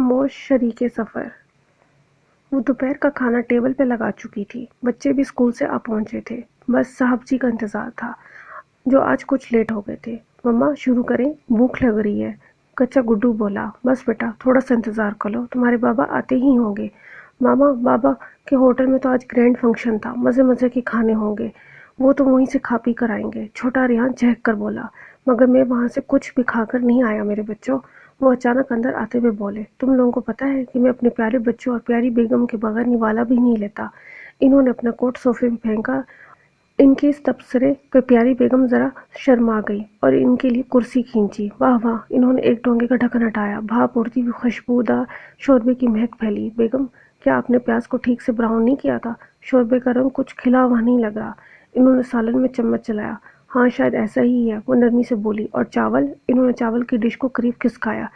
خاموش شریک سفر۔ وہ دوپہر کا کھانا ٹیبل پہ لگا چکی تھی۔ بچے بھی اسکول سے آ پہنچے تھے۔ بس صاحب جی کا انتظار تھا جو آج کچھ لیٹ ہو گئے تھے۔ مما شروع کریں، بھوک لگ رہی ہے۔ کچا گڈو بولا۔ بس بیٹا تھوڑا سا انتظار کر لو، تمہارے بابا آتے ہی ہوں گے۔ ماما بابا کے ہوٹل میں تو آج گرینڈ فنکشن تھا، مزے مزے کے کھانے ہوں گے، وہ تو وہیں سے کھا پی کر آئیں گے، چھوٹا ریحان چہک کر بولا۔ مگر میں وہاں سے کچھ بھی کھا کر نہیں آیا میرے بچوں۔ وہ اچانک اندر آتے ہوئے بولے، تم لوگوں کو پتہ ہے کہ میں اپنے پیارے بچوں اور پیاری بیگم کے بغیر نوالا بھی نہیں لیتا۔ انہوں نے اپنا کوٹ صوفے پہ پھینکا۔ ان کے اس تبصرے پہ پیاری بیگم ذرا شرما گئی اور ان کے لیے کرسی کھینچی۔ واہ واہ! انہوں نے ایک ڈونگے کا ڈھکن ہٹایا، بھاپ اڑتی ہوئی خوشبودار شوربے کی مہک پھیلی۔ بیگم کیا آپ نے پیاز کو ٹھیک سے براؤن نہیں کیا تھا؟ شوربے کا رنگ کچھ کھلا ہوا نہیں لگ رہا۔ انہوں نے سالن میں چمچ چلایا۔ ہاں شاید ایسا ہی ہے، وہ نرمی سے بولی۔ اور چاول؟ انہوں نے چاول کی ڈش کو قریب کھسکایا۔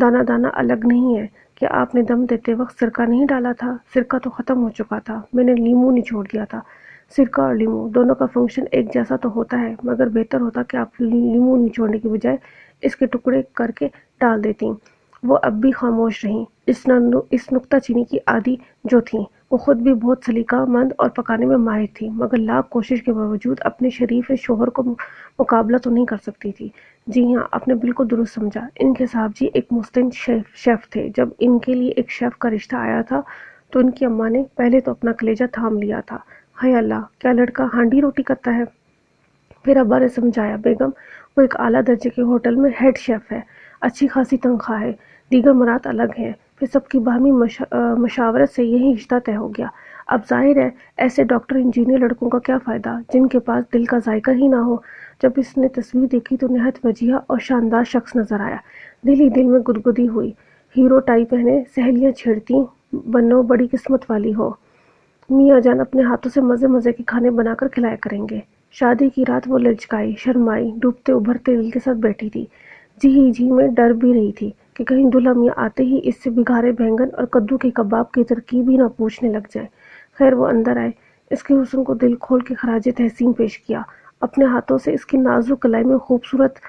دانہ دانہ الگ نہیں ہے۔ کیا آپ نے دم دیتے وقت سرکہ نہیں ڈالا تھا؟ سرکہ تو ختم ہو چکا تھا، میں نے لیموں نچوڑ دیا تھا۔ سرکہ اور لیموں دونوں کا فنکشن ایک جیسا تو ہوتا ہے، مگر بہتر ہوتا کہ آپ لیموں نچوڑنے کی بجائے اس کے ٹکڑے کر کے ڈال دیتیں۔ وہ اب بھی خاموش رہیں، اس نکتہ چینی کی عادی جو تھیں۔ وہ خود بھی بہت سلیقہ مند اور پکانے میں ماہر تھی، مگر لاکھ کوشش کے باوجود اپنے شریف شوہر کو مقابلہ تو نہیں کر سکتی تھی۔ جی ہاں، آپ نے بالکل درست سمجھا، ان کے صاحب جی ایک مستعد شیف تھے۔ جب ان کے لیے ایک شیف کا رشتہ آیا تھا تو ان کی اماں نے پہلے تو اپنا کلیجہ تھام لیا تھا۔ ہائے اللہ! کیا لڑکا ہانڈی روٹی کرتا ہے؟ پھر ابا نے سمجھایا، بیگم وہ ایک اعلیٰ درجے کے ہوٹل میں ہیڈ شیف ہے، اچھی خاصی تنخواہ ہے، دیگر مراد الگ ہیں۔ پھر سب کی باہمی مشاورت سے یہی رشتہ طے ہو گیا۔ اب ظاہر ہے ایسے ڈاکٹر انجینئر لڑکوں کا کیا فائدہ جن کے پاس دل کا ذائقہ ہی نہ ہو۔ جب اس نے تصویر دیکھی تو نہایت وجیہہ اور شاندار شخص نظر آیا۔ دل ہی دل میں گدگدی ہوئی۔ ہیرو ٹائی پہنے سہیلیاں چھیڑتی، بنو بڑی قسمت والی ہو، میاں جان اپنے ہاتھوں سے مزے مزے کے کھانے بنا کر کھلایا کریں گے۔ شادی کی رات وہ لچکائی، شرمائی، ڈوبتے ابھرتے دل کے ساتھ بیٹھی تھی۔ جی ہی جی میں ڈر بھی رہی تھی کہ کہیں دلہا میاں آتے ہی اس سے بگھارے بینگن اور کدو کے کباب کی ترکیب ہی نہ پوچھنے لگ جائیں۔ خیر وہ اندر آئے، اس کے حسن کو دل کھول کے خراج تحسین پیش کیا، اپنے ہاتھوں سے اس کی نازک کلائی میں خوبصورت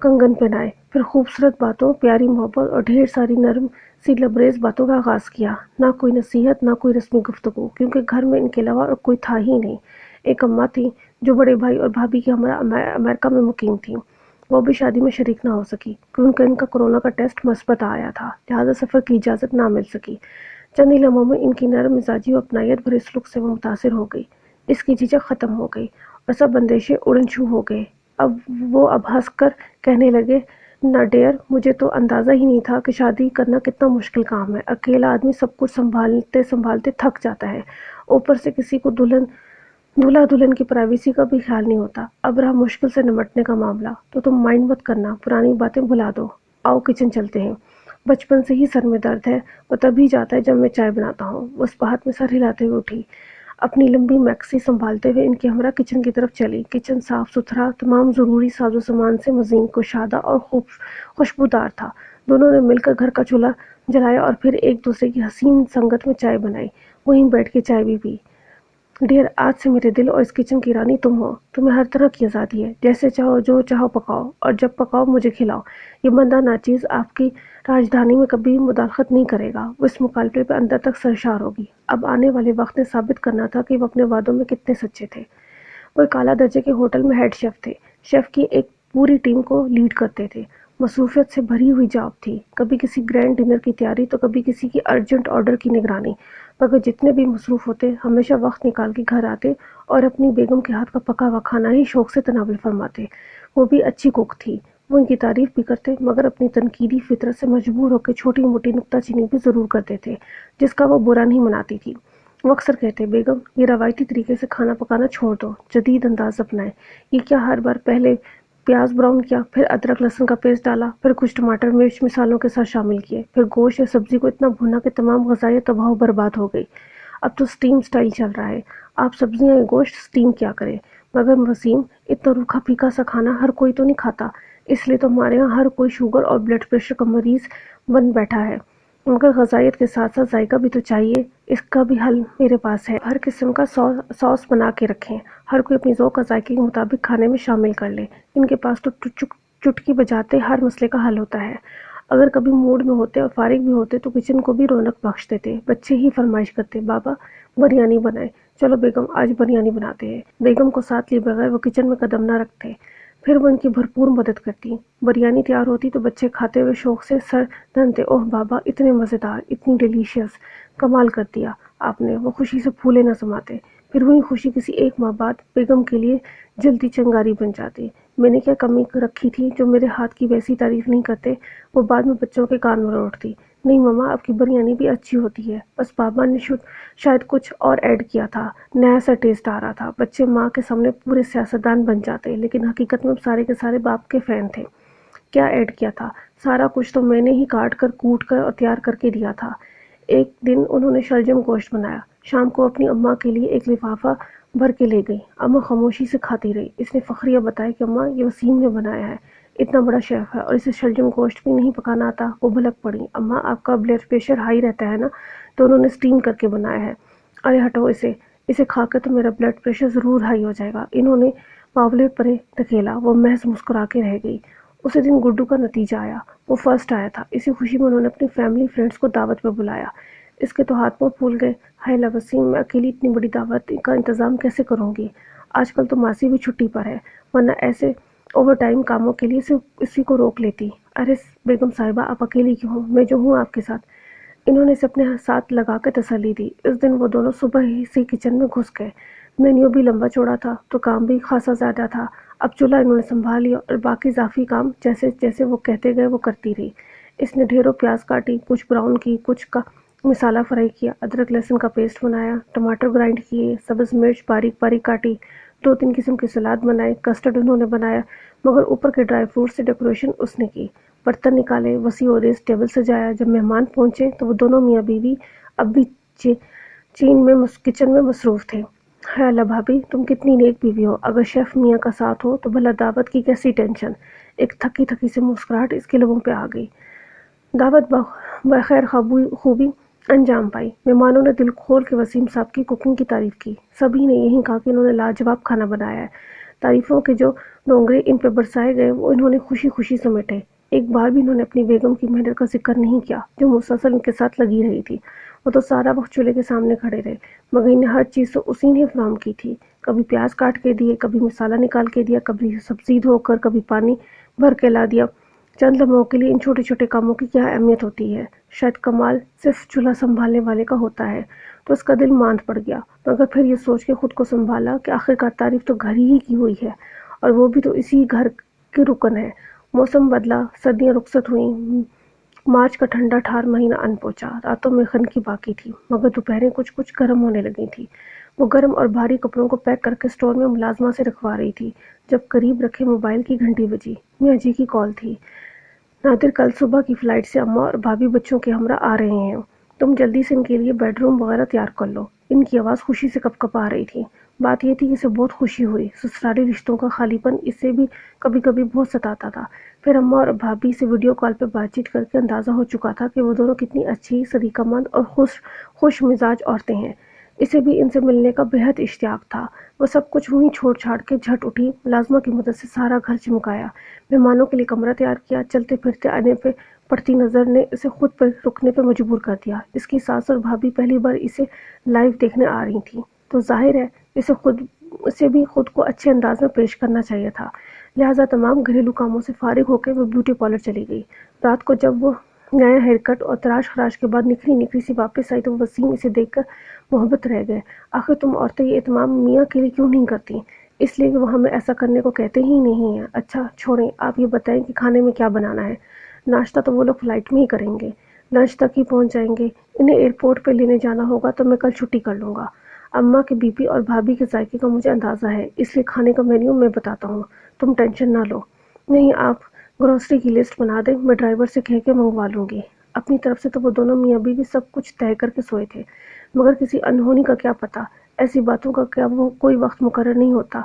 کنگن پہنائے، پھر خوبصورت باتوں، پیاری محبت اور ڈھیر ساری نرم سی لبریز باتوں کا آغاز کیا۔ نہ کوئی نصیحت، نہ کوئی رسمی گفتگو، کیونکہ گھر میں ان کے علاوہ اور کوئی تھا ہی نہیں۔ ایک اماں تھی جو بڑے بھائی اور بھابھی کے ہمراہ امریکہ میں مقیم تھیں۔ وہ بھی شادی میں شریک نہ ہو سکی کیونکہ ان کا کورونا کا ٹیسٹ مثبت آیا تھا، لہٰذا سفر کی اجازت نہ مل سکی۔ چند ہی لمحوں میں ان کی نرم مزاجی و اپنائیت بھرے سلوک سے وہ متاثر ہو گئی۔ اس کی جھجک ختم ہو گئی اور سب اندیشے اڑن چھو ہو گئے۔ اب ہنس کر کہنے لگے، نہ ڈیئر، مجھے تو اندازہ ہی نہیں تھا کہ شادی کرنا کتنا مشکل کام ہے۔ اکیلا آدمی سب کچھ سنبھالتے سنبھالتے تھک جاتا ہے، اوپر سے کسی کو دولہا دلہن کی پرائیویسی کا بھی خیال نہیں ہوتا۔ اب رہا مشکل سے نمٹنے کا معاملہ تو تم مائنڈ مت کرنا، پرانی باتیں بھلا دو، آؤ کچن چلتے ہیں۔ بچپن سے ہی سر میں درد ہے، وہ تبھی جاتا ہے جب میں چائے بناتا ہوں۔ وہ اس بات میں سر ہلاتے ہوئے اٹھی، اپنی لمبی میکسی سنبھالتے ہوئے ان کے ہمراہ کچن کی طرف چلی۔ کچن صاف ستھرا، تمام ضروری ساز و سامان سے مزین کشادہ اور خوشبودار تھا۔ دونوں نے مل کر گھر کا چولہا جلایا اور پھر ایک دوسرے کی حسین سنگت میں چائے بنائی، وہیں بیٹھ کے چائے بھی پی۔ ڈیئر، آج سے میرے دل اور اس کچن کی رانی تم ہو۔ تمہیں ہر طرح کی آزادی ہے، جیسے چاہو جو چاہو پکاؤ اور جب پکاؤ مجھے کھلاؤ۔ یہ بندہ ناچیز آپ کی راجدھانی میں کبھی مداخلت نہیں کرے گا۔ وہ اس مکالمے پہ اندر تک سرشار ہوگی۔ اب آنے والے وقت نے ثابت کرنا تھا کہ وہ اپنے وعدوں میں کتنے سچے تھے۔ وہ ایک اعلیٰ درجے کے ہوٹل میں ہیڈ شیف تھے، شیف کی ایک پوری ٹیم کو لیڈ کرتے تھے۔ مصروفیت سے بھری ہوئی جاب تھی، کبھی کسی گرینڈ ڈنر کی تیاری تو کبھی کسی کی ارجنٹ آرڈر کی نگرانی، مگر جتنے بھی مصروف ہوتے ہمیشہ وقت نکال کے گھر آتے اور اپنی بیگم کے ہاتھ کا پکا ہوا کھانا ہی شوق سے تناول فرماتے۔ وہ بھی اچھی کوک تھی، وہ ان کی تعریف بھی کرتے مگر اپنی تنقیدی فطرت سے مجبور ہو کے چھوٹی موٹی نکتہ چینی بھی ضرور کرتے تھے جس کا وہ برا نہیں مناتی تھی۔ وہ اکثر کہتے، بیگم یہ روایتی طریقے سے کھانا پکانا چھوڑ دو، جدید انداز اپنائیں۔ یہ کیا ہر بار پہلے پیاز براؤن کیا، پھر ادرک لہسن کا پیسٹ ڈالا، پھر کچھ ٹماٹر مرچ مسالوں کے ساتھ شامل کیے، پھر گوشت یا سبزی کو اتنا بھونا کہ تمام غذائیت تباہ و برباد ہو گئی۔ اب تو سٹیم سٹائل چل رہا ہے، آپ سبزیاں یا گوشت سٹیم کیا کریں۔ مگر وسیم، اتنا روکھا پھیکا سا کھانا ہر کوئی تو نہیں کھاتا، اس لیے تو ہمارے ہاں ہر کوئی شوگر اور بلڈ پریشر کا مریض بن بیٹھا ہے۔ مگر غذائیت کے ساتھ ساتھ ذائقہ بھی تو چاہیے، اس کا بھی حل میرے پاس ہے۔ ہر قسم کا سوس بنا کے رکھیں، ہر کوئی اپنی ذوق اور ذائقے کے مطابق کھانے میں شامل کر لے۔ ان کے پاس تو چٹکی بجاتے ہر مسئلے کا حل ہوتا ہے۔ اگر کبھی موڈ میں ہوتے اور فارغ بھی ہوتے تو کچن کو بھی رونق بخشتے تھے۔ بچے ہی فرمائش کرتے، بابا بریانی بنائیں، چلو بیگم آج بریانی بناتے ہیں۔ بیگم کو ساتھ لیے بغیر وہ کچن میں قدم نہ رکھتے، پھر وہ ان کی بھرپور مدد کرتی۔ بریانی تیار ہوتی تو بچے کھاتے ہوئے شوق سے سر دھنتے، اوہ بابا اتنے مزیدار، اتنی ڈیلیشیس، کمال کر دیا آپ نے۔ وہ خوشی سے پھولے نہ سماتے۔ پھر وہی خوشی کسی ایک ماہ بعد بیگم کے لیے جلتی چنگاری بن جاتی۔ میں نے کیا کمی رکھی تھی جو میرے ہاتھ کی ویسی تعریف نہیں کرتے؟ وہ بعد میں بچوں کے کان میں اٹھتی، نہیں ماما آپ کی بریانی بھی اچھی ہوتی ہے، بس بابا نے شاید کچھ اور ایڈ کیا تھا، نیا سا ٹیسٹ آ رہا تھا۔ بچے ماں کے سامنے پورے سیاستدان بن جاتے، لیکن حقیقت میں سارے کے سارے باپ کے فین تھے۔ کیا ایڈ کیا تھا؟ سارا کچھ تو میں نے ہی کاٹ کر کوٹ کر اور تیار کر کے دیا تھا۔ ایک دن انہوں نے شلجم گوشت بنایا، شام کو اپنی اماں کے لیے ایک لفافہ بھر کے لے گئی۔ اماں خاموشی سے کھاتی رہی۔ اس نے فخریہ بتایا کہ اماں یہ وسیم نے بنایا ہے، اتنا بڑا شیف ہے اور اسے شلجم گوشت بھی نہیں پکانا آتا۔ وہ بھلک پڑی، اماں آپ کا بلڈ پریشر ہائی رہتا ہے نا، تو انہوں نے اسٹیم کر کے بنایا ہے۔ ارے ہٹو اسے کھا کے تو میرا بلڈ پریشر ضرور ہائی ہو جائے گا۔ انہوں نے پاولے پرے دھکیلا، وہ محض مسکرا کے رہ گئی۔ اسی دن گڈو کا نتیجہ آیا، وہ فرسٹ آیا تھا۔ اسی خوشی میں انہوں نے اپنی فیملی فرینڈز کو دعوت پہ بلایا۔ اس کے تو ہاتھ پاؤں پھول گئے، ہائے لا وسیم میں اکیلی اتنی بڑی دعوت کا انتظام کیسے کروں گی؟ آج کل تو ماسی بھی چھٹی پر ہے، ورنہ ایسے اوور ٹائم کاموں کے لیے صرف اسی کو روک لیتی۔ ارے بیگم صاحبہ آپ اکیلی کیوں ہوں، میں جو ہوں آپ کے ساتھ۔ انہوں نے اسے اپنے ساتھ لگا کے تسلی دی۔ اس دن وہ دونوں صبح ہی سے کچن میں گھس گئے۔ مینیو بھی لمبا چوڑا تھا تو کام بھی خاصا زیادہ تھا۔ اب چولہا انہوں نے سنبھال لیا اور باقی اضافی کام جیسے جیسے وہ کہتے گئے وہ کرتی رہی۔ اس نے ڈھیروں پیاز کاٹی، کچھ براؤن کی، کچھ کا مسالہ فرائی کیا، ادرک لہسن کا پیسٹ بنایا، ٹماٹر گرائنڈ کیے، سبز مرچ باریک باریک کاٹی، 2-3 قسم کے سلاد بنائے، کسٹرڈ انہوں نے بنایا، مگر اوپر کے ڈرائی فروٹ سے ڈیکوریشن اس نے کی۔ برتن نکالے، وسیع و عریض ٹیبل سجایا۔ جب مہمان پہنچے تو وہ دونوں میاں بیوی اب بھی کچن میں مصروف تھے۔ ہے اللہ بھابی تم کتنی نیک بیوی ہو، اگر شیف میاں کا ساتھ ہو تو بھلا دعوت کی کیسی ٹینشن۔ ایک تھکی تھکی سے مسکراہٹ اس کے لبوں پہ آ گئی۔ دعوت بخیر خوبی انجام پائی۔ مہمانوں نے دل کھول کے وسیم صاحب کی کوکنگ کی تعریف کی۔ سبھی نے یہی کہا کہ انہوں نے لاجواب کھانا بنایا ہے۔ تعریفوں کے جو ڈونگرے ان پہ برسائے گئے وہ انہوں نے خوشی خوشی سمیٹے۔ ایک بار بھی انہوں نے اپنی بیگم کی محنت کا ذکر نہیں کیا جو مسلسل ان کے ساتھ لگی رہی تھی۔ وہ تو سارا وقت چولہے کے سامنے کھڑے رہے، مگر انہیں ہر چیز تو اسی نے فراہم کی تھی۔ کبھی پیاز کاٹ کے دیے، کبھی مسالہ نکال کے دیا، کبھی سبزی دھو کر، کبھی پانی بھر کے لا دیا۔ چند لمحوں کے لیے ان چھوٹے چھوٹے کاموں کی کیا اہمیت ہوتی ہے۔ شاید کمال صرف چولہا سنبھالنے والے کا ہوتا ہے۔ تو اس کا دل ماند پڑ گیا، مگر پھر یہ سوچ کے خود کو سنبھالا کہ آخرکار تعریف تو گھر ہی کی ہوئی ہے، اور وہ بھی تو اسی گھر کے رکن ہے۔ موسم بدلا، سردیاں رخصت ہوئیں، مارچ کا ٹھنڈا ٹھار مہینہ ان پہنچا۔ راتوں میں خنکی باقی تھی، مگر دوپہریں کچھ کچھ گرم ہونے لگی تھی۔ وہ گرم اور بھاری کپڑوں کو پیک کر کے اسٹور میں ملازمہ سے رکھوا رہی تھی، جب قریب رکھے موبائل کی گھنٹی بجی۔ میاں جی کی کال تھی، نادر کل صبح کی فلائٹ سے اماں اور بھابھی بچوں کے ہمراہ آ رہے ہیں، تم جلدی سے ان کے لیے بیڈ روم وغیرہ تیار کر لو۔ ان کی آواز خوشی سے کپ کپ آ رہی تھی۔ بات یہ تھی کہ اسے بہت خوشی ہوئی۔ سسرالی رشتوں کا خالی پن اسے بھی کبھی کبھی بہت ستاتا تھا۔ پھر اماں اور بھابھی سے ویڈیو کال پہ بات چیت کر کے اندازہ ہو چکا تھا کہ وہ دونوں کتنی اچھی، صدیقہ مند اور خوش مزاج عورتیں ہیں۔ اسے بھی ان سے ملنے کا بےحد اشتیاق تھا۔ وہ سب کچھ وہیں چھوڑ چھاڑ کے جھٹ اٹھی، ملازمہ کی مدد سے سارا گھر چمکایا، مہمانوں کے لیے کمرہ تیار کیا۔ چلتے پھرتے آنے پہ پڑتی نظر نے اسے خود پہ رکنے پہ مجبور کر دیا۔ اس کی ساس اور بھابھی پہلی بار اسے لائیو دیکھنے آ رہی تھیں، تو ظاہر ہے اسے بھی خود کو اچھے انداز میں پیش کرنا چاہیے تھا، لہٰذا تمام گھریلو کاموں سے فارغ ہو کے وہ بیوٹی پارلر چلی گئی۔ رات کو جب وہ نیا ہیئر کٹ اور تراش خراش کے بعد نکھری نکھری سی واپس آئی تو وسیم اسے دیکھ کر محبت رہ گئے۔ آخر تم عورتیں یہ اہتمام میاں کے لیے کیوں نہیں کرتی؟ اس لیے کہ وہ ہمیں ایسا کرنے کو کہتے ہی نہیں ہیں۔ اچھا چھوڑیں، آپ یہ بتائیں کہ کھانے میں کیا بنانا ہے؟ ناشتہ تو وہ لوگ فلائٹ میں ہی کریں گے، لنچ تک ہی پہنچ جائیں گے۔ انہیں ایئرپورٹ پہ لینے جانا ہوگا تو میں کل چھٹی کر لوں گا۔ اماں کے بی پی اور بھابھی کے ذائقے کا مجھے اندازہ ہے، اس لیے کھانے کا مینیو میں بتاتا ہوں، تم ٹینشن نہ لو۔ نہیں، آپ گروسری کی لسٹ بنا دیں، میں ڈرائیور سے کہہ کے منگوا لوں گی۔ اپنی طرف سے تو وہ دونوں میاں بیوی سب کچھ طے کر کے سوئے تھے، مگر کسی انہونی کا کیا پتہ، ایسی باتوں کا کیا وہ کوئی وقت مقرر نہیں ہوتا۔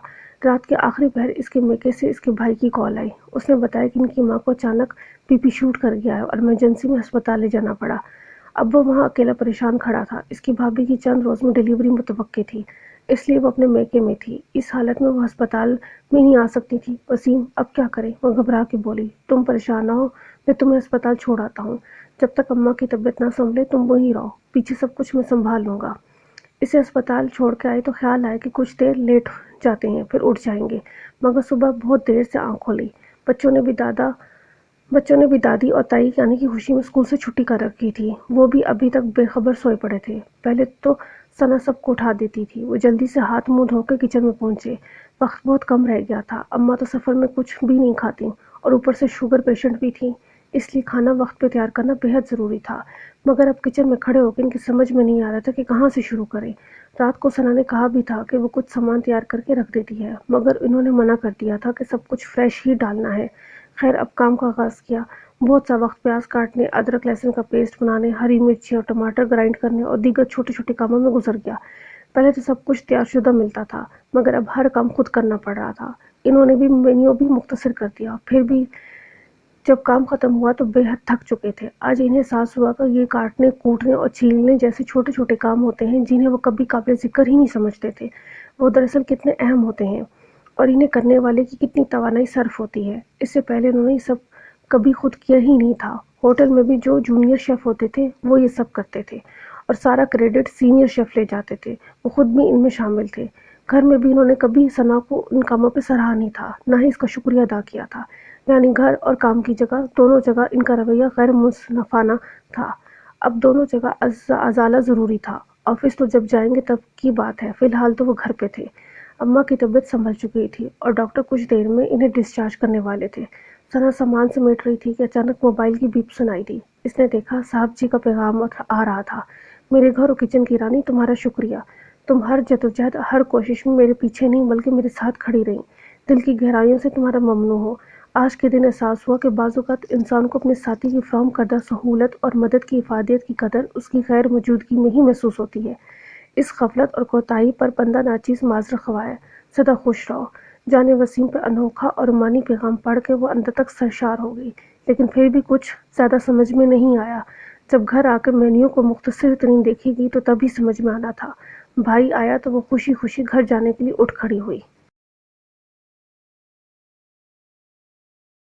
رات کے آخری پہر اس کے میکے سے اس کے بھائی کی کال آئی۔ اس نے بتایا کہ ان کی ماں کو اچانک بی پی شوٹ کر گیا ہے اور ایمرجنسی میں ہسپتال لے جانا پڑا۔ اب وہ وہاں اکیلا پریشان کھڑا تھا۔ اس کی بھابھی کی چند روز میں ڈیلیوری متوقع تھی، اس لیے وہ اپنے میکے میں تھی۔ اس حالت میں وہ ہسپتال میں نہیں آ سکتی تھی۔ وسیم اب کیا کریں؟ وہ گھبرا کے بولی۔ تم پریشان نہ ہو، میں تمہیں ہسپتال چھوڑ آتا ہوں۔ جب تک اماں کی طبیعت نہ سنبھلے تم وہیں رہو، پیچھے سب کچھ میں سنبھال لوں گا۔ اسے ہسپتال چھوڑ کے آئی تو خیال آیا کہ کچھ دیر لیٹ جاتے ہیں پھر اٹھ جائیں گے، مگر صبح بہت دیر سے آنکھ کھولی۔ بچوں نے بھی دادی اور تائی کے آنے کی خوشی میں اسکول سے چھٹی کر رکھی تھی۔ وہ بھی ابھی تک بے خبر سوئے پڑے تھے۔ پہلے تو ثنا سب کو اٹھا دیتی تھی۔ وہ جلدی سے ہاتھ منہ دھو کے کچن میں پہنچے۔ وقت بہت کم رہ گیا تھا۔ اماں تو سفر میں کچھ بھی نہیں کھاتی اور اوپر سے شوگر پیشنٹ بھی تھی، اس لیے کھانا وقت پہ تیار کرنا بہت ضروری تھا۔ مگر اب کچن میں کھڑے ہو کے ان کی سمجھ میں نہیں آ رہا تھا کہ کہاں سے شروع کریں۔ رات کو ثنا نے کہا بھی تھا کہ وہ کچھ سامان تیار کر کے رکھ دیتی ہے، مگر انہوں نے منع کر دیا تھا کہ سب کچھ فریش ہی ڈالنا ہے۔ خیر اب کام کا آغاز کیا۔ بہت سا وقت پیاز کاٹنے، ادرک لہسن کا پیسٹ بنانے، ہری مرچی اور ٹماٹر گرائنڈ کرنے اور دیگر چھوٹے چھوٹے کاموں میں گزر گیا۔ پہلے تو سب کچھ تیار شدہ ملتا تھا، مگر اب ہر کام خود کرنا پڑ رہا تھا۔ انہوں نے بھی مینیو بھی مختصر کر دیا۔ پھر بھی جب کام ختم ہوا تو بے حد تھک چکے تھے۔ آج انہیں احساس ہوا کہ یہ کاٹنے، کوٹنے اور چھیلنے جیسے چھوٹے چھوٹے کام ہوتے ہیں جنہیں وہ کبھی قابل ذکر ہی نہیں سمجھتے تھے، وہ دراصل کتنے اہم ہوتے ہیں اور انہیں کرنے والے کی کتنی توانائی صرف ہوتی ہے۔ اس سے پہلے انہوں نے یہ سب کبھی خود کیا ہی نہیں تھا۔ ہوٹل میں بھی جو جونیئر شیف ہوتے تھے وہ یہ سب کرتے تھے اور سارا کریڈٹ سینئر شیف لے جاتے تھے۔ وہ خود بھی ان میں شامل تھے۔ گھر میں بھی انہوں نے کبھی ثنا کو ان کاموں پہ سراہا نہیں تھا، نہ ہی اس کا شکریہ ادا کیا تھا۔ یعنی گھر اور کام کی جگہ دونوں جگہ ان کا رویہ غیر منصفانہ تھا۔ اب دونوں جگہ ازالہ ضروری تھا۔ آفس تو جب جائیں گے تب کی بات ہے، فی الحال تو وہ گھر پہ تھے۔ اماں کی طبیعت سنبھل چکی تھی اور ڈاکٹر کچھ دیر میں انہیں ڈسچارج کرنے والے تھے۔ ثنا سامان سمیٹ رہی تھی کہ اچانک موبائل کی بیپ سنائی دی۔ اس نے دیکھا صاحب جی کا پیغام آ رہا تھا۔ میرے گھر اور کچن کی رانی، تمہارا شکریہ۔ تم ہر جدوجہد، ہر کوشش میں میرے پیچھے نہیں بلکہ میرے ساتھ کھڑی رہیں۔ دل کی گہرائیوں سے تمہارا ممنون ہو۔ آج کے دن احساس ہوا کہ بعض اوقات انسان کو اپنے ساتھی کی فراہم کردہ سہولت اور مدد کی افادیت کی قدر اس کی غیر موجودگی میں ہی محسوس ہوتی ہے۔ اس غفلت اور کوتاہی پر بندہ ناچیز معذرت خواہ ہے۔ سدا خوش رہو۔ جانے وسیم پر انوکھا اور رومانی پیغام پڑھ کے وہ اندر تک سرشار ہو گئی، لیکن پھر بھی کچھ زیادہ سمجھ میں نہیں آیا۔ جب گھر آ کے مینیو کو مختصر ترین دیکھے گی تو تبھی سمجھ میں آنا تھا۔ بھائی آیا تو وہ خوشی خوشی گھر جانے کے لیے اٹھ کھڑی ہوئی۔